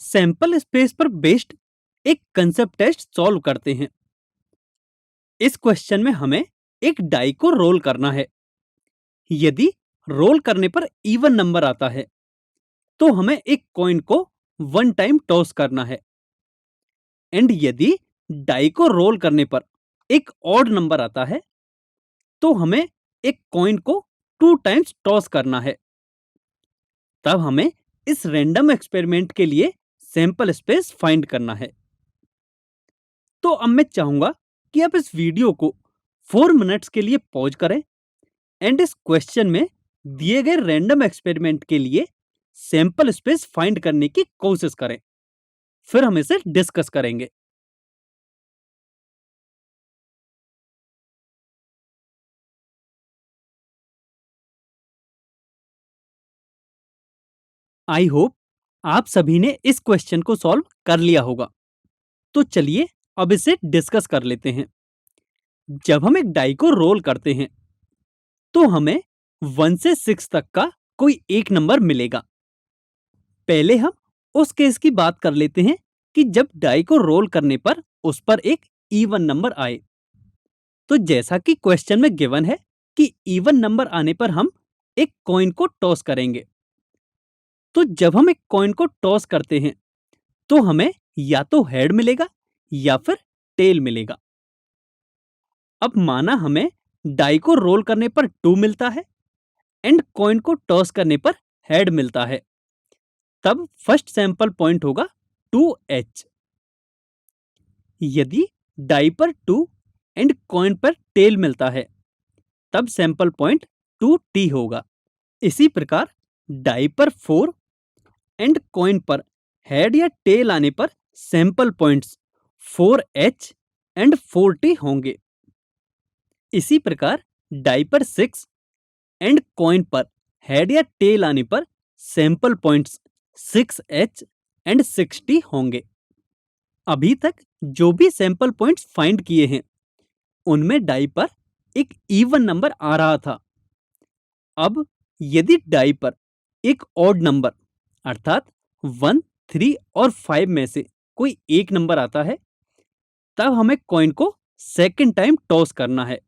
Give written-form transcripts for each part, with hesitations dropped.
Sample space पर based एक concept test solve करते हैं। इस क्वेश्चन में हमें एक डाई को रोल करना है। यदि रोल करने पर इवन नंबर आता है तो हमें एक कॉइन को वन टाइम टॉस करना है। एंड यदि डाई को रोल करने पर एक ऑड नंबर आता है तो हमें एक कॉइन को टू टाइम्स टॉस करना है। तब हमें इस रैंडम एक्सपेरिमेंट के लिए सैंपल स्पेस फाइंड करना है। तो अब मैं चाहूंगा कि आप इस वीडियो को 4 मिनट्स के लिए पॉज करें एंड इस क्वेश्चन में दिए गए रैंडम एक्सपेरिमेंट के लिए सैंपल स्पेस फाइंड करने की कोशिश करें। फिर हम इसे डिस्कस करेंगे। आई होप आप सभी ने इस क्वेश्चन को सॉल्व कर लिया होगा। तो चलिए अब इसे डिस्कस कर लेते हैं। जब हम एक डाई को रोल करते हैं तो हमें 1 से 6 तक का कोई एक नंबर मिलेगा। पहले हम उस केस की बात कर लेते हैं कि जब डाई को रोल करने पर उस पर एक इवन नंबर आए। तो जैसा कि क्वेश्चन में गिवन है कि इवन नंबर आने पर हम एक कॉइन को टॉस करेंगे। तो जब हम एक कॉइन को टॉस करते हैं तो हमें या तो हेड मिलेगा या फिर टेल मिलेगा। अब माना हमें डाई को रोल करने पर 2 मिलता है एंड कॉइन को टॉस करने पर हेड मिलता है। तब फर्स्ट सैंपल पॉइंट होगा 2h। यदि डाई पर 2 एंड कॉइन पर टेल मिलता है तब सैंपल पॉइंट 2t होगा। इसी प्रकार डाई पर 4 एंड कॉइन पर हेड या टेल आने पर sample points 4h and 4t होंगे। इसी प्रकार डाई पर 6 एंड कॉइन पर हेड या टेल आने पर sample points 6h and 6t होंगे। अभी तक जो भी सैंपल पॉइंट्स फाइंड किए हैं उनमें डाई पर एक इवन नंबर आ रहा था। अब यदि डाई पर एक ऑड नंबर अर्थात 1, 3 और 5 में से कोई एक नंबर आता है तब हमें कॉइन को सेकंड टाइम टॉस करना है।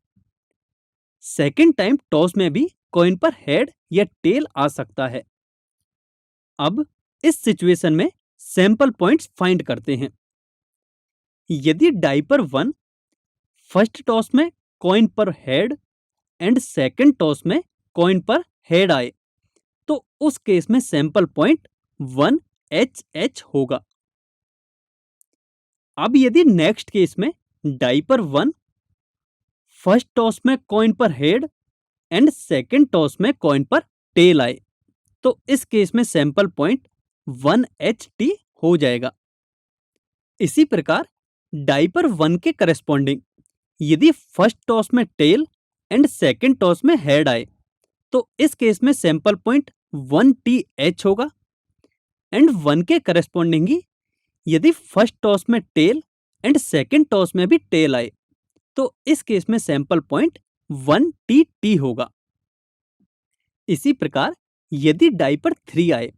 सेकंड टाइम टॉस में भी कॉइन पर हेड या टेल आ सकता है। अब इस सिचुएशन में सैंपल पॉइंट्स फाइंड करते हैं। यदि डाई पर 1 फर्स्ट टॉस में कॉइन पर हेड एंड सेकंड टॉस में कॉइन पर हेड आए तो उस केस में सैंपल पॉइंट 1h होगा। अब यदि नेक्स्ट केस में डाई पर 1 फर्स्ट टॉस में कॉइन पर हेड एंड सेकंड टॉस में कॉइन पर टेल आए तो इस केस में सैंपल पॉइंट 1ht हो जाएगा। इसी प्रकार डाई पर 1 के करस्पॉन्डिंग यदि फर्स्ट टॉस में टेल एंड सेकंड टॉस में हेड आए तो इस केस में सैंपल पॉइंट 1th होगा। एंड 1 के करस्पॉन्डिंग ही यदि फर्स्ट टॉस में टेल एंड सेकंड टॉस में भी टेल आए तो इस केस में सैंपल पॉइंट 1tt होगा। इसी प्रकार यदि डाई पर 3 आए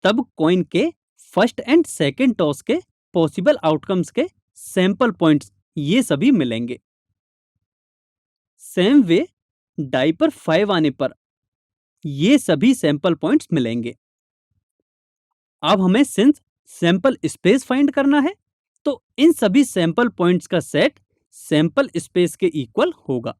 तब कॉइन के फर्स्ट एंड सेकंड टॉस के पॉसिबल आउटकम्स के सैंपल पॉइंट्स ये सभी मिलेंगे। सेम वे डाई पर 5 आने पर ये सभी सैंपल पॉइंट्स मिलेंगे। अब हमें सिंस सैंपल स्पेस फाइंड करना है तो इन सभी सैंपल पॉइंट्स का सेट सैंपल स्पेस के इक्वल होगा।